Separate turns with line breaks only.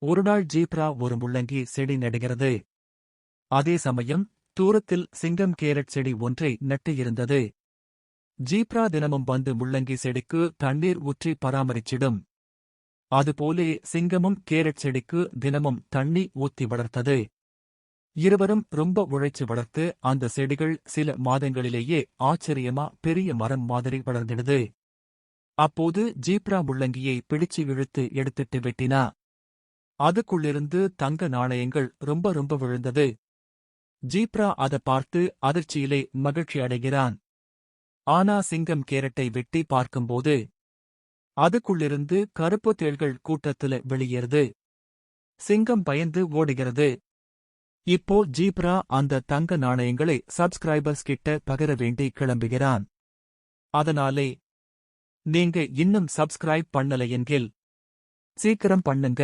ஒருநாள் ஜீப்ரா ஒரு முள்ளங்கி செடி நடுகிறது. அதே சமயம் தூரத்தில் சிங்கம் கேரட் செடி ஒன்றை நட்டு இருந்தது. ஜீப்ரா தினமும் வந்து முள்ளங்கி செடிக்கு தண்ணீர் ஊற்றி பராமரிச்சிடும். அதுபோலே சிங்கமும் கேரட் செடிக்கு தினமும் தண்ணி ஊத்தி வளர்த்தது. இருவரும் ரொம்ப உழைச்சு வளர்த்து அந்த செடிகள் சில மாதங்களிலேயே ஆச்சரியமா பெரிய மரம் மாதிரி வளர்ந்திடுது. அப்போது ஜீப்ரா முள்ளங்கியை பிடிச்சு இழுத்து எடுத்துட்டு வெட்டினா. அதுக்குள்ளிருந்து தங்க நாணயங்கள் ரொம்ப ரொம்ப விழுந்தது. ஜீப்ரா அத பார்த்து அதிர்ச்சியிலே மகிழ்ச்சி அடைகிறான். ஆனா சிங்கம் கேரட்டை வெட்டி பார்க்கும்போது அதுக்குள்ளிருந்து கருப்பு தேள்கள் கூட்டத்துல வெளியேறுது. சிங்கம் பயந்து ஓடுகிறது. இப்போ ஜீப்ரா அந்த தங்க நாணயங்களை சப்ஸ்கிரைபர்ஸ் கிட்ட பகிர வேண்டி கிளம்புகிறான். அதனாலே நீங்க இன்னும் சப்ஸ்கிரைப் பண்ணலையென்கில் சீக்கிரம் பண்ணுங்க.